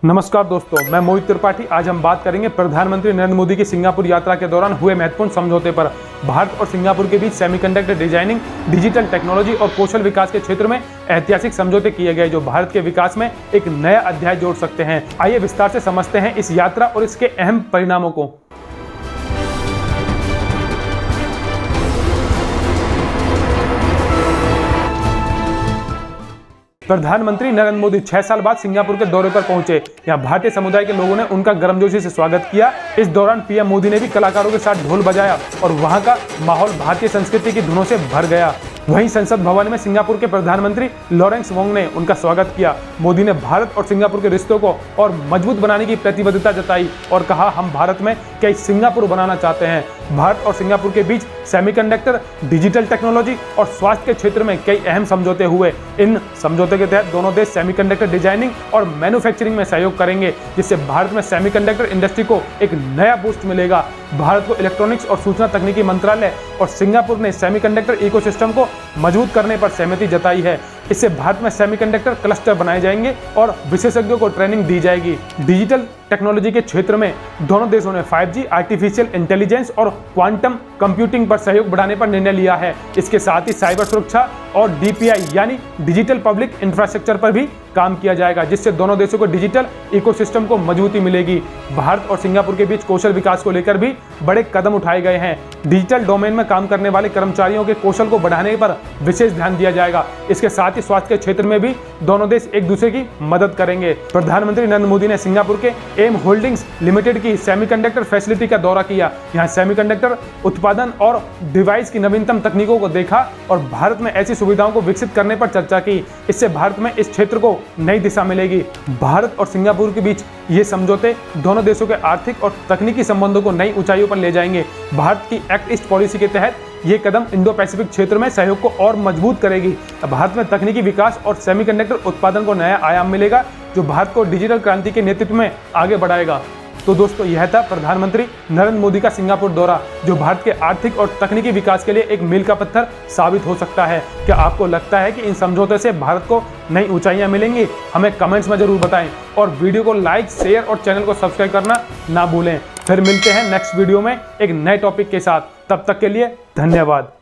नमस्कार दोस्तों, मैं मोहित त्रिपाठी। आज हम बात करेंगे प्रधानमंत्री नरेंद्र मोदी की सिंगापुर यात्रा के दौरान हुए महत्वपूर्ण समझौते पर। भारत और सिंगापुर के बीच सेमीकंडक्टर डिजाइनिंग, डिजिटल टेक्नोलॉजी और कौशल विकास के क्षेत्र में ऐतिहासिक समझौते किए गए, जो भारत के विकास में एक नया अध्याय जोड़ सकते हैं। आइए विस्तार से समझते हैं इस यात्रा और इसके अहम परिणामों को। प्रधानमंत्री नरेंद्र मोदी 6 साल बाद सिंगापुर के दौरे पर पहुंचे। यहां भारतीय समुदाय के लोगों ने उनका गर्मजोशी से स्वागत किया। इस दौरान पीएम मोदी ने भी कलाकारों के साथ ढोल बजाया और वहां का माहौल भारतीय संस्कृति की धुनों से भर गया। वहीं संसद भवन में सिंगापुर के प्रधानमंत्री लॉरेंस वोंग ने उनका स्वागत किया। मोदी ने भारत और सिंगापुर के रिश्तों को और मजबूत बनाने की प्रतिबद्धता जताई और कहा, हम भारत में कई सिंगापुर बनाना चाहते हैं। भारत और सिंगापुर के बीच सेमीकंडक्टर, डिजिटल टेक्नोलॉजी और स्वास्थ्य के क्षेत्र में कई अहम समझौते हुए। इन समझौते के तहत दोनों देश सेमीकंडक्टर डिजाइनिंग और मैन्युफैक्चरिंग में सहयोग करेंगे, जिससे भारत में सेमीकंडक्टर इंडस्ट्री को एक नया बूस्ट मिलेगा। भारत को इलेक्ट्रॉनिक्स और सूचना तकनीकी मंत्रालय और सिंगापुर ने सेमीकंडक्टर इकोसिस्टम को मजबूत करने पर सहमति जताई है। इससे भारत में सेमीकंडक्टर क्लस्टर बनाए जाएंगे और विशेषज्ञों को ट्रेनिंग दी जाएगी। डिजिटल टेक्नोलॉजी के क्षेत्र में दोनों देशों ने 5G, आर्टिफिशियल इंटेलिजेंस और क्वांटम कंप्यूटिंग पर सहयोग बढ़ाने पर निर्णय लिया है। इसके साथ ही साइबर सुरक्षा और DPI यानी डिजिटल पब्लिक इंफ्रास्ट्रक्चर पर भी काम किया जाएगा, जिससे दोनों देशों को डिजिटल इकोसिस्टम को मजबूती मिलेगी। भारत और सिंगापुर के बीच कौशल विकास को लेकर भी बड़े कदम उठाए गए हैं। डिजिटल डोमेन में काम करने वाले कर्मचारियों के कौशल को बढ़ाने पर विशेष ध्यान दिया जाएगा। इसके साथ ही स्वास्थ्य के क्षेत्र में भी दोनों देश एक दूसरे की मदद करेंगे। प्रधानमंत्री नरेंद्र मोदी ने सिंगापुर के एम होल्डिंग्स लिमिटेड की सेमीकंडक्टर फैसिलिटी का दौरा किया। यहां सेमीकंडक्टर उत्पादन और डिवाइस की नवीनतम तकनीकों को देखा और भारत में ऐसी सुविधाओं को विकसित करने पर चर्चा की। इससे भारत में इस क्षेत्र को नई दिशा मिलेगी। भारत और सिंगापुर के बीच ये समझौते दोनों देशों के आर्थिक और तकनीकी संबंधों को नई ऊंचाइयों पर ले जाएंगे। भारत की एक्ट ईस्ट पॉलिसी के तहत ये कदम इंडो पैसिफिक क्षेत्र में सहयोग को और मजबूत करेगी। भारत में तकनीकी विकास और सेमीकंडक्टर उत्पादन को नया आयाम मिलेगा, जो भारत को डिजिटल क्रांति के नेतृत्व में आगे बढ़ाएगा। तो दोस्तों, यह था प्रधानमंत्री नरेंद्र मोदी का सिंगापुर दौरा, जो भारत के आर्थिक और तकनीकी विकास के लिए एक मील का पत्थर साबित हो सकता है। क्या आपको लगता है कि इन समझौते से भारत को नई ऊंचाइयां मिलेंगी? हमें कमेंट्स में जरूर बताएं और वीडियो को लाइक, शेयर और चैनल को सब्सक्राइब करना ना भूलें। फिर मिलते हैं नेक्स्ट वीडियो में एक नए टॉपिक के साथ। तब तक के लिए धन्यवाद।